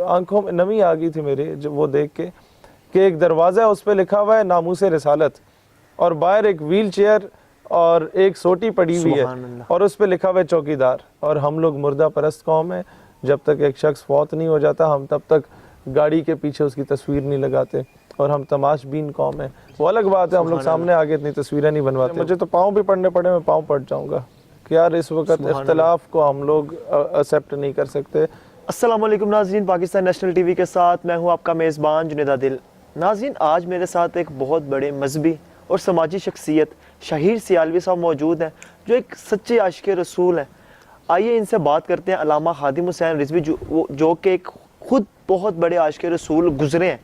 آنکھوں میں نمی آ گئی تھی میرے جب وہ دیکھ کے کہ ایک دروازہ ہے، اس پہ لکھا ہوا ہے ناموس رسالت، اور باہر ایک ویل چیئر اور ایک سوٹی پڑی ہوئی ہے اور اس پہ لکھا ہوا ہے چوکیدار. اور ہم لوگ مردہ پرست قوم ہیں، جب تک ایک شخص فوت نہیں ہو جاتا ہم تب تک گاڑی کے پیچھے اس کی تصویر نہیں لگاتے، اور ہم تماش بین قوم ہیں. وہ الگ بات ہے، ہم لوگ سامنے آگے اتنی تصویریں نہیں بنواتے. مجھے تو پاؤں بھی پڑنے پڑے میں پاؤں پڑ جاؤں گا کہ یار اس وقت اختلاف کو ہم لوگ ایکسیپٹ نہیں کر سکتے. السلام علیکم ناظرین، پاکستان نیشنل ٹی وی کے ساتھ میں ہوں آپ کا میزبان جنید عادل. ناظرین، آج میرے ساتھ ایک بہت بڑے مذہبی اور سماجی شخصیت شہیر سیالوی صاحب موجود ہیں، جو ایک سچے عاشق رسول ہیں. آئیے ان سے بات کرتے ہیں. علامہ خادم حسین رضوی جو کہ ایک خود بہت بڑے عاشق رسول گزرے ہیں.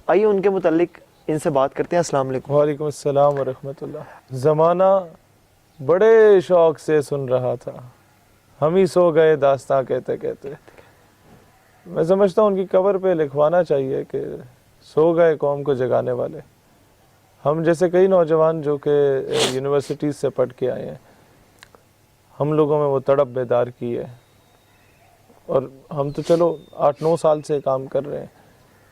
آئیے ان کے متعلق ان سے بات کرتے ہیں. السلام علیکم. وعلیکم السلام ورحمۃ اللہ. زمانہ بڑے شوق سے سن رہا تھا، ہم ہی سو گئے داستاں کہتے کہتے. میں سمجھتا ہوں ان کی قبر پہ لکھوانا چاہیے کہ سو گئے قوم کو جگانے والے. ہم جیسے کئی نوجوان جو کہ یونیورسٹیز سے پڑھ کے آئے ہیں، ہم لوگوں میں وہ تڑپ بیدار کی ہے. اور ہم تو چلو 8-9 سال سے کام کر رہے ہیں،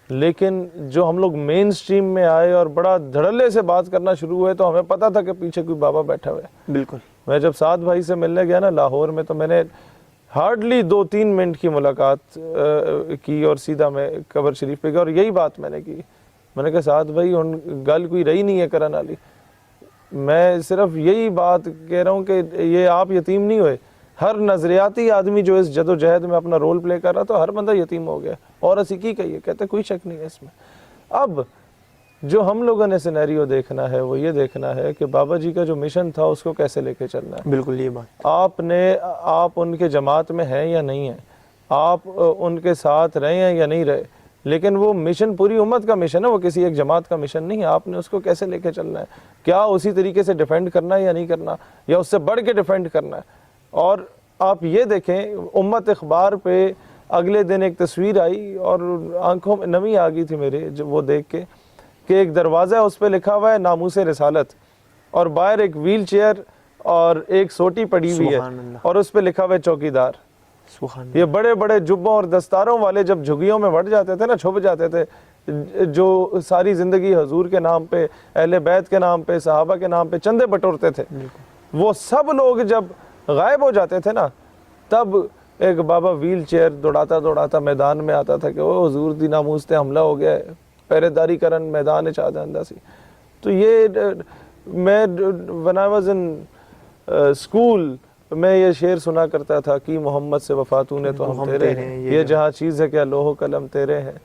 لیکن جو ہم لوگ مین سٹریم میں آئے اور بڑا دھڑلے سے بات کرنا شروع ہوئے تو ہمیں پتہ تھا کہ پیچھے کوئی بابا بیٹھا ہوا ہے. بالکل. میں جب سعد بھائی سے ملنے گیا نا لاہور میں، تو میں نے ہارڈلی 2-3 منٹ کی ملاقات کی اور سیدھا میں قبر شریف پہ گیا، اور یہی بات میں نے کی. میں نے کہا سعد بھائی گل کوئی رہی نہیں ہے کرن والی. میں صرف یہی بات کہہ رہا ہوں کہ یہ آپ یتیم نہیں ہوئے. ہر نظریاتی آدمی جو اس جد و جہد میں اپنا رول پلے کر رہا تو ہر بندہ یتیم ہو گیا. اور اسی کی کہیے، کہتے کوئی شک نہیں ہے اس میں. اب جو ہم لوگوں نے سینیریو دیکھنا ہے وہ یہ دیکھنا ہے کہ بابا جی کا جو مشن تھا اس کو کیسے لے کے چلنا ہے. بالکل یہ بات. آپ ان کے جماعت میں ہیں یا نہیں ہیں، آپ ان کے ساتھ رہے ہیں یا نہیں رہے، لیکن وہ مشن پوری امت کا مشن ہے، وہ کسی ایک جماعت کا مشن نہیں ہے. آپ نے اس کو کیسے لے کے چلنا ہے، کیا اسی طریقے سے ڈیفینڈ کرنا ہے یا نہیں کرنا، یا اس سے بڑھ کے ڈیفینڈ کرنا ہے. اور آپ یہ دیکھیں امت اخبار پہ اگلے دن ایک تصویر آئی اور آنکھوں میں نمی آ گئی تھی میرے جب وہ دیکھ کے کہ ایک دروازہ ہے، اس پہ لکھا ہوا ہے ناموس رسالت، اور باہر ایک ویل چیئر اور ایک سوٹی پڑی ہوئی ہے اور اس پہ لکھا ہوا ہے چوکیدار. یہ بڑے بڑے جبوں اور دستاروں والے جب جھگیوں میں بڑھ جاتے تھے نا، چھپ جاتے تھے، جو ساری زندگی حضور کے نام پہ، اہل بیت کے نام پہ، صحابہ کے نام پہ چندے بٹورتے تھے، وہ سب لوگ جب غائب ہو جاتے تھے نا، تب ایک بابا ویل چیئر دوڑاتا میدان میں آتا تھا کہ وہ حضور دی ناموس تے حملہ ہو گیا ہے، پہرے داری کرن میدان چاہ جاندہ سی. تو یہ میں when I was in school میں یہ شعر سنا کرتا تھا کہ محمد سے وفاتوں نے تو ہم تیرے ہیں، یہ جہاں چیز ہے کیا لوح و قلم تیرے ہیں.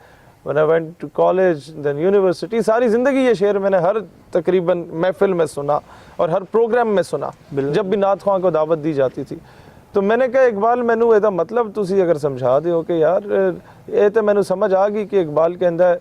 when I went to college then university، ساری زندگی یہ شعر میں نے ہر تقریباً محفل میں سنا اور ہر پروگرام میں سنا جب بھی نعت خواں کو دعوت دی جاتی تھی. تو میں نے کہا اقبال مینو یہ مطلب تسی اگر سمجھا دیو کہ یار یہ تو مینو سمجھ آ گئی کہ اقبال کے اندر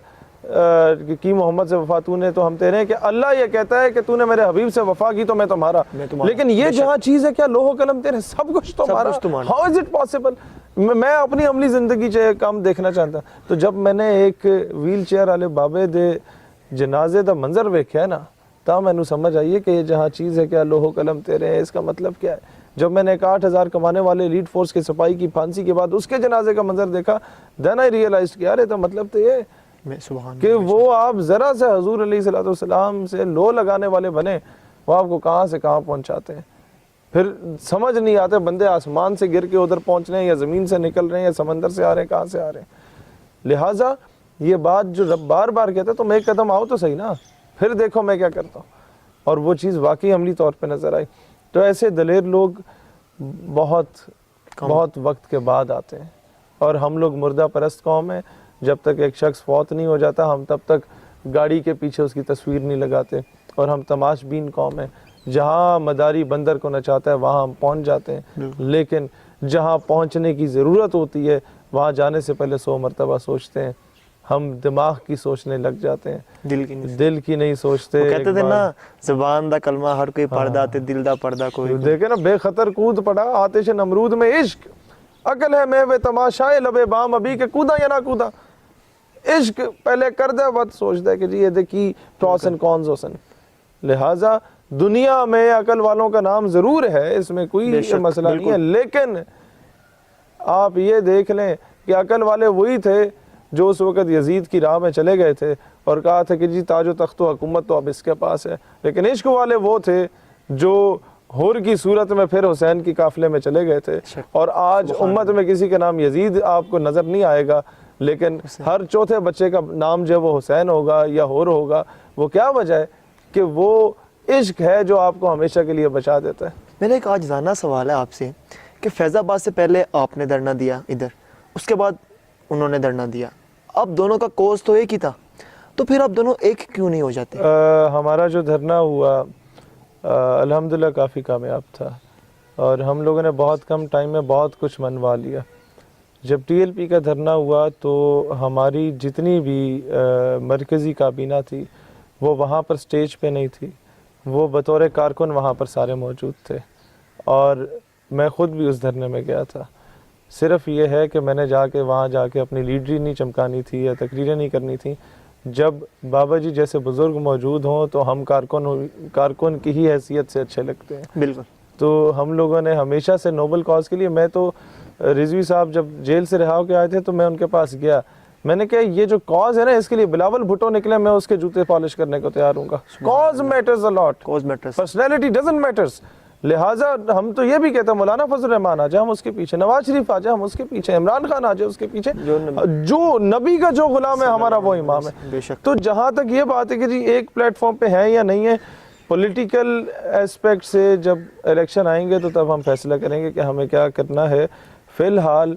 کی محمد سے وفاتوں نے تو ہم تیرے ہیں، کہ اللہ یہ کہتا ہے کہ تو نے میرے حبیب سے وفا کی تو میں تمہارا. لیکن یہ جہاں چیز ہے کیا لوح و قلم تیرے، سب کچھ تمہارا. How is it possible? میں اپنی عملی زندگی سے کام دیکھنا چاہتا. تو جب میں نے ایک ویل چیئر والے بابے دے جنازے دا منظر ویکھیا نا، تا مینو سمجھ آئیے کہ یہ جہاں چیز ہے کیا لوح و قلم تیرے ہیں، اس کا مطلب کیا ہے. جب میں نے ایک 8,000 کمانے والے لیڈ فورس کے سپاہی کی پھانسی کے بعد اس کے جنازے کا منظر دیکھا، دین آئی ریئلائزڈ کہ یار یہ تو مطلب تو یہ کہ وہ آپ ذرا سے حضور علیہ الصلوۃ والسلام سے لو لگانے والے بنے، وہ آپ کو کہاں سے کہاں پہنچاتے ہیں. پھر سمجھ نہیں آتے بندے آسمان سے گر کے ادھر پہنچ رہے ہیں یا زمین سے نکل رہے ہیں یا سمندر سے آ رہے ہیں، کہاں سے آ رہے ہیں. لہٰذا یہ بات جو رب بار بار کہتا ہے تم ایک قدم آؤ تو صحیح نا، پھر دیکھو میں کیا کرتا ہوں. اور وہ چیز واقعی عملی طور پہ نظر آئی. تو ایسے دلیر لوگ بہت وقت کے بعد آتے ہیں، اور ہم لوگ مردہ پرست قوم ہیں. جب تک ایک شخص فوت نہیں ہو جاتا ہم تب تک گاڑی کے پیچھے اس کی تصویر نہیں لگاتے. اور ہم تماش بین قوم ہیں، جہاں مداری بندر کو نچاتا ہے وہاں ہم پہنچ جاتے ہیں، لیکن جہاں پہنچنے کی ضرورت ہوتی ہے وہاں جانے سے پہلے 100 مرتبہ سوچتے ہیں. ہم دماغ کی سوچنے لگ جاتے ہیں، دل کی نہیں سوچتے. کہتے تھے نا زبان دا کلمہ ہر کوئی پڑھدا تے دل دا پردہ کوئی. دیکھے نا بے خطر کود پڑا آتش نمرود میں عشق، عقل ہے میں تماشائے لبے بام ابھی کہ کودا یا نہ کودا. عشق پہلے کر دے وقت سوچ دے کہ جی یہ دیکھی پروس اینڈ کونز ہوسن. لہٰذا دنیا میں عقل والوں کا نام ضرور ہے، اس میں کوئی مسئلہ نہیں ہے، لیکن آپ یہ دیکھ لیں کہ عقل والے وہی تھے جو اس وقت یزید کی راہ میں چلے گئے تھے اور کہا تھا کہ جی تاج و تخت و حکومت تو اب اس کے پاس ہے، لیکن عشق والے وہ تھے جو حور کی صورت میں پھر حسین کی قافلے میں چلے گئے تھے. اور آج امت میں کسی کا نام یزید آپ کو نظر نہیں آئے گا، لیکن ہر چوتھے بچے کا نام جو وہ حسین ہوگا یا حور ہوگا. وہ کیا وجہ ہے؟ کہ وہ عشق ہے جو آپ کو ہمیشہ کے لیے بچا دیتا ہے. میرا ایک آجزانہ سوال ہے آپ سے کہ فیض آباد سے پہلے آپ نے دھرنا دیا ادھر، اس کے بعد انہوں نے دھرنا دیا، اب دونوں کا کوز تو ایک ہی تھا، تو پھر اب دونوں ایک کیوں نہیں ہو جاتے؟ ہمارا جو دھرنا ہوا الحمدللہ کافی کامیاب تھا اور ہم لوگوں نے بہت کم ٹائم میں بہت کچھ منوا لیا. جب ٹی ایل پی کا دھرنا ہوا تو ہماری جتنی بھی مرکزی کابینہ تھی وہ وہاں پر سٹیج پہ نہیں تھی، وہ بطور کارکن وہاں پر سارے موجود تھے اور میں خود بھی اس دھرنے میں گیا تھا. صرف یہ ہے کہ میں نے وہاں جا کے اپنی لیڈری نہیں چمکانی تھی یا تقریریں نہیں کرنی تھیں. جب بابا جی جیسے بزرگ موجود ہوں تو ہم کارکن کی ہی حیثیت سے اچھے لگتے ہیں. بالکل. تو ہم لوگوں نے ہمیشہ سے نوبل کاز کے لیے، میں تو رضوی صاحب جب جیل سے رہا ہو کے آئے تھے تو میں ان کے پاس گیا، میں نے کہا یہ جو کاز ہے نا اس کے لیے بلاول بھٹو نکلے میں اس کے جوتے پالش کرنے کو تیار ہوں گا. Cause matters a lot, cause matters, personality doesn't matters. لہٰذا ہم تو یہ بھی کہتے ہیں مولانا فضل الرحمان آ جائے ہم اس کے پیچھے، نواز شریف آ جائے ہم اس کے پیچھے، عمران خان آ جائے اس کے پیچھے، جو نبی کا جو غلام ہے ہمارا وہ امام ہے. بے شک. تو جہاں تک یہ بات ہے کہ جی ایک پلیٹ فارم پہ ہیں یا نہیں ہے، پولیٹیکل ایسپیکٹ سے جب الیکشن آئیں گے تو تب ہم فیصلہ کریں گے کہ ہمیں کیا کرنا ہے. فی الحال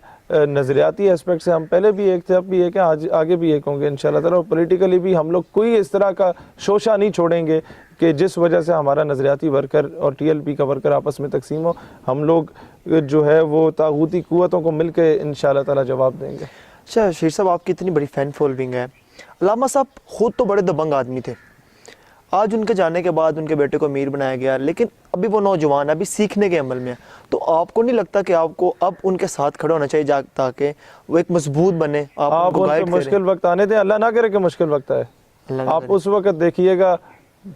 نظریاتی ایسپیکٹ سے ہم پہلے بھی ایک تھے، اب بھی ایک ہیں، آگے بھی ایک ہوں گے انشاءاللہ تعالیٰ. اور پولیٹیکلی بھی ہم لوگ کوئی اس طرح کا شوشہ نہیں چھوڑیں گے کہ جس وجہ سے ہمارا نظریاتی ورکر اور ٹی ایل پی کا ورکر آپس میں تقسیم ہو. ہم لوگ جو ہے وہ طاغوتی قوتوں کو مل کے انشاءاللہ تعالیٰ جواب دیں گے. اچھا شیر صاحب، آپ کی اتنی بڑی فین فالوئنگ ہے، علامہ صاحب خود تو بڑے دبنگ آدمی تھے، آج ان کے جانے کے بعد ان کے بیٹے کو امیر بنایا گیا، لیکن ابھی وہ نوجوان ہے، ابھی سیکھنے کے عمل میں ہے. تو آپ کو نہیں لگتا کہ آپ کو اب ان کے ساتھ کھڑے ہونا چاہیے تاکہ وہ ایک مضبوط بنے؟ آپ ان کو مشکل وقت آنے دیں، اللہ نہ کرے کہ مشکل وقت آئے. آپ اس وقت دیکھیے گا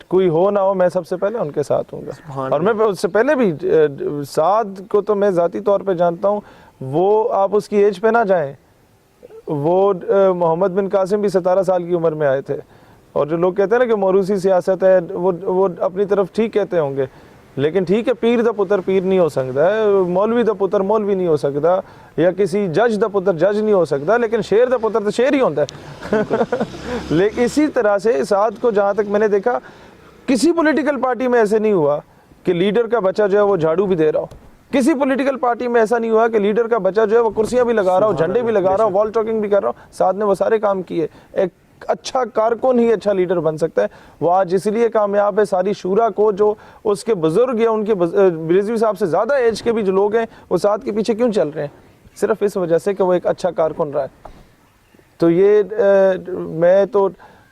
کوئی ہو نہ ہو میں سب سے پہلے ان کے ساتھ ہوں گا. اور میں اس سے پہلے بھی سعد کو تو میں ذاتی طور پہ جانتا ہوں، وہ آپ اس کی ایج پہ نہ جائیں، وہ محمد بن قاسم بھی 17 سال کی عمر میں آئے تھے. اور جو لوگ کہتے ہیں نا کہ موروثی سیاست ہے، وہ اپنی طرف ٹھیک کہتے ہوں گے، لیکن ٹھیک ہے پیر دا پتر پیر نہیں ہو سکتا ہے، مولوی دا پتر مولوی نہیں ہو سکتا، یا کسی جج دا پتر جج نہیں ہو سکتا، لیکن شیر دا پتر تو شیر ہی ہوتا ہے. لیکن اسی طرح سے سعد کو جہاں تک میں نے دیکھا کسی پولیٹیکل پارٹی میں ایسے نہیں ہوا کہ لیڈر کا بچہ جو ہے وہ جھاڑو بھی دے رہا ہو. کسی پولیٹیکل پارٹی میں ایسا نہیں ہوا کہ لیڈر کا بچہ جو ہے وہ کرسیاں بھی لگا رہا ہو، جھنڈے بھی لگا رہا ہو، وال ٹاکنگ بھی کر رہا ہو. سعد نے وہ سارے کام کیے. ایک اچھا کارکن ہی اچھا لیڈر بن سکتا ہے. وہ آج اس لیے کامیاب ہے، ساری شورا کو جو اس کے بزرگ یا ان کے رضوی صاحب سے زیادہ ایج کے بھی جو لوگ ہیں وہ سعد کے پیچھے کیوں چل رہے ہیں؟ صرف اس وجہ سے کہ وہ ایک اچھا کارکن رہا ہے. تو یہ میں تو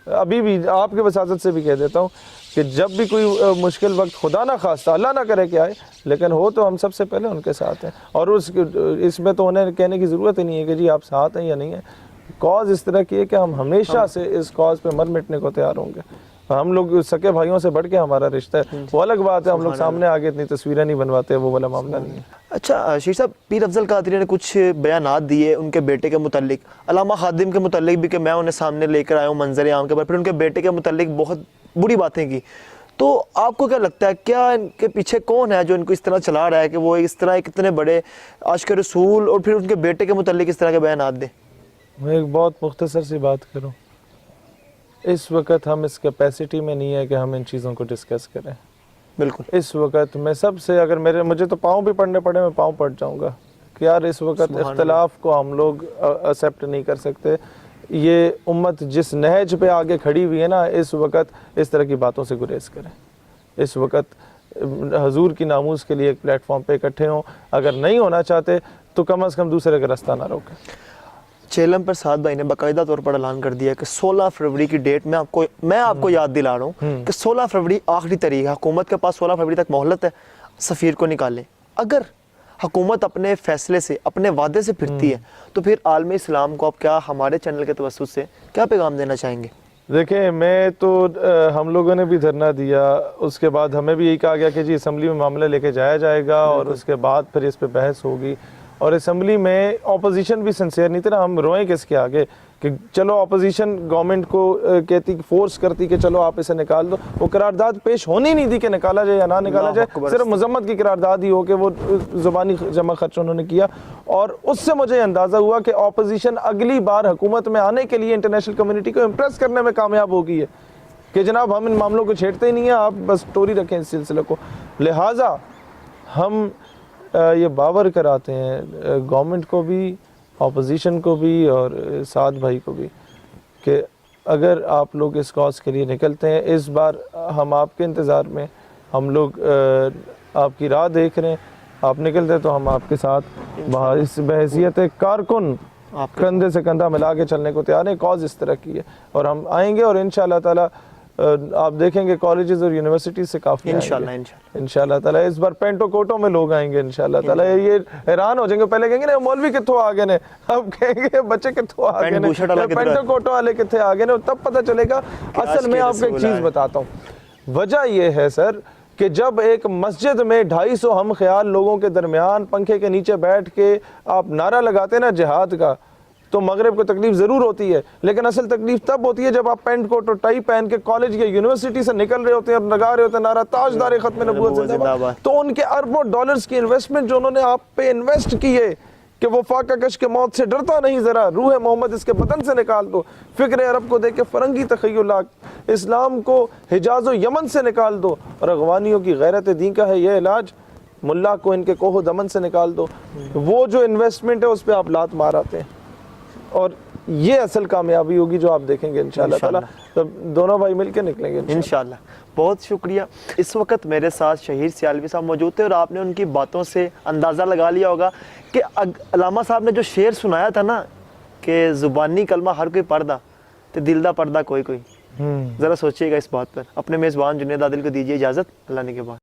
ابھی بھی آپ کے وساطت سے بھی کہہ دیتا ہوں کہ جب بھی کوئی مشکل وقت خدا نہ خواستہ اللہ نہ کرے کہ آئے، لیکن ہو تو ہم سب سے پہلے ان کے ساتھ ہیں. اور اس میں تو انہیں کہنے کی ضرورت ہی نہیں ہے کہ جی آپ ساتھ ہیں یا نہیں ہیں. کاز اس طرح کی ہے کہ ہم ہمیشہ سے اس کاز پہ مر مٹنے کو تیار ہوں گے. ہم لوگ سکے بھائیوں سے بڑھ کے ہمارا رشتہ ہے. وہ الگ بات ہے ہم لوگ سامنے آگے اتنی تصویریں نہیں بنواتے، وہ والا معاملہ نہیں ہے. اچھا شیر صاحب، پیر افضل قادری نے کچھ بیانات دیے ان کے بیٹے کے متعلق، علامہ خادم کے متعلق بھی کہ میں انہیں سامنے لے کر آیا ہوں منظر عام کے بعد، پھر ان کے بیٹے کے متعلق بہت بری باتیں کی. تو آپ کو کیا لگتا ہے کیا ان کے پیچھے کون ہے جو ان کو اس طرح چلا رہا ہے کہ وہ اس طرح ایک اتنے بڑے عاشق رسول اور پھر ان کے بیٹے کے متعلق اس طرح کے بیانات دیں؟ میں ایک بہت مختصر سی بات کروں. اس وقت ہم اس کیپیسٹی میں نہیں ہے کہ ہم ان چیزوں کو ڈسکس کریں. بالکل. اس وقت میں سب سے اگر مجھے تو پاؤں بھی پڑھنے پڑے میں پاؤں پڑ جاؤں گا کہ یار اس وقت اختلاف کو ہم لوگ ایکسیپٹ نہیں کر سکتے. یہ امت جس نہج پہ آگے کھڑی ہوئی ہے نا، اس وقت اس طرح کی باتوں سے گریز کریں. اس وقت حضور کی ناموس کے لیے ایک پلیٹ فارم پہ اکٹھے ہوں. اگر نہیں ہونا چاہتے تو کم از کم دوسرے کا راستہ نہ روکیں. چیلم پر سعد بھائی نے باقاعدہ طور پر اعلان کر دیا کہ 16 فروری کی ڈیٹ میں آپ کو یاد دلا رہا ہوں کہ 16 فروری آخری تاریخ ہے. حکومت کے پاس 16 فروری تک مہلت ہے، سفیر کو نکالیں. اگر حکومت اپنے فیصلے سے اپنے وعدے سے پھرتی ہے تو پھر عالم اسلام کو آپ کیا ہمارے چینل کے توسط سے کیا پیغام دینا چاہیں گے؟ دیکھیں میں تو ہم لوگوں نے بھی دھرنا دیا، اس کے بعد ہمیں بھی یہی کہا گیا کہ جی اسمبلی میں معاملہ لے کے جایا جائے گا اور اس کے بعد پھر اس پہ بحث ہوگی. اور اسمبلی میں اپوزیشن بھی سنسیئر نہیں تھی نا. ہم روئیں کس کے آگے کہ چلو اپوزیشن گورنمنٹ کو کہتی فورس کرتی کہ چلو آپ اسے نکال دو. وہ قرارداد پیش ہونی نہیں تھی کہ نکالا جائے یا نہ نکالا جائے, صرف مذمت کی قرارداد ہی ہو کہ وہ زبانی جمع خرچ انہوں نے کیا. اور اس سے مجھے اندازہ ہوا کہ اپوزیشن اگلی بار حکومت میں آنے کے لیے انٹرنیشنل کمیونٹی کو امپریس کرنے میں کامیاب ہو گئی ہے کہ جناب ہم ان معاملوں کو چھیڑتے ہی نہیں ہیں, آپ بس ٹوری رکھیں اس سلسلے کو. لہٰذا ہم یہ باور کراتے ہیں گورنمنٹ کو بھی, اپوزیشن کو بھی اور سعد بھائی کو بھی کہ اگر آپ لوگ اس کاز کے لیے نکلتے ہیں, اس بار ہم آپ کے انتظار میں, ہم لوگ آپ کی راہ دیکھ رہے ہیں, آپ نکلتے تو ہم آپ کے ساتھ بحیثیت کارکن کندھے سے کندھا ملا کے چلنے کو تیار ہیں. کاز اس طرح کی ہے اور ہم آئیں گے اور انشاءاللہ تعالی آپ دیکھیں گے کالجز اور یونیورسٹیز سے کافی انشاءاللہ تعالی اس بار پینٹو کوٹوں میں لوگ آئیں گے انشاءاللہ تعالی. یہ حیران ہو جائیں گے, پہلے کہیں گے نا مولوی کتھوں آ گئے نے, اب کہیں گے بچے کتھوں آ گئے نے, پینٹو کوٹوں والے کتھے آ گئے نے, تب پتہ چلے گا. اصل میں آپ کو ایک چیز بتاتا ہوں, وجہ یہ ہے سر کہ جب ایک مسجد میں 250 ہم خیال لوگوں کے درمیان پنکھے کے نیچے بیٹھ کے آپ نعرہ لگاتے ہیں نا جہاد کا, تو مغرب کو تکلیف ضرور ہوتی ہے, لیکن اصل تکلیف تب ہوتی ہے جب آپ پینٹ کوٹ اور ٹائی پہن کے کالج یا یونیورسٹی سے نکل رہے ہوتے ہیں اور لگا رہے ہوتے ہیں نعرہ تاجدار ختم نبوت زندہ باد. تو ان کے اربوں ڈالرز کی انویسٹمنٹ جو انہوں نے آپ پہ انویسٹ کی ہے کہ وہ فاقہ کش کے موت سے ڈرتا نہیں, ذرا روح محمد اس کے بدن سے نکال دو, فکر عرب کو دیکھ کے فرنگی تخیلات, اسلام کو حجاز و یمن سے نکال دو, اور اغوانیوں کی غیرت دین کا ہے یہ علاج, ملا کو ان کے کوہ و دمن سے نکال دو. وہ جو انویسٹمنٹ ہے اس پہ آپ لات مار آتے ہیں, اور یہ اصل کامیابی ہوگی جو آپ دیکھیں گے انشاءاللہ تعالی. دونوں بھائی مل کے نکلیں گے انشاءاللہ. بہت شکریہ. اس وقت میرے ساتھ شہیر سیالوی صاحب موجود تھے اور آپ نے ان کی باتوں سے اندازہ لگا لیا ہوگا کہ علامہ صاحب نے جو شعر سنایا تھا نا کہ زبانی کلمہ ہر کوئی پڑھدا تے دل دا پردہ کوئی کوئی, ذرا سوچئے گا اس بات پر. اپنے میزبان جنید عادل کو دیجیے اجازت, اللہ نے کے بعد.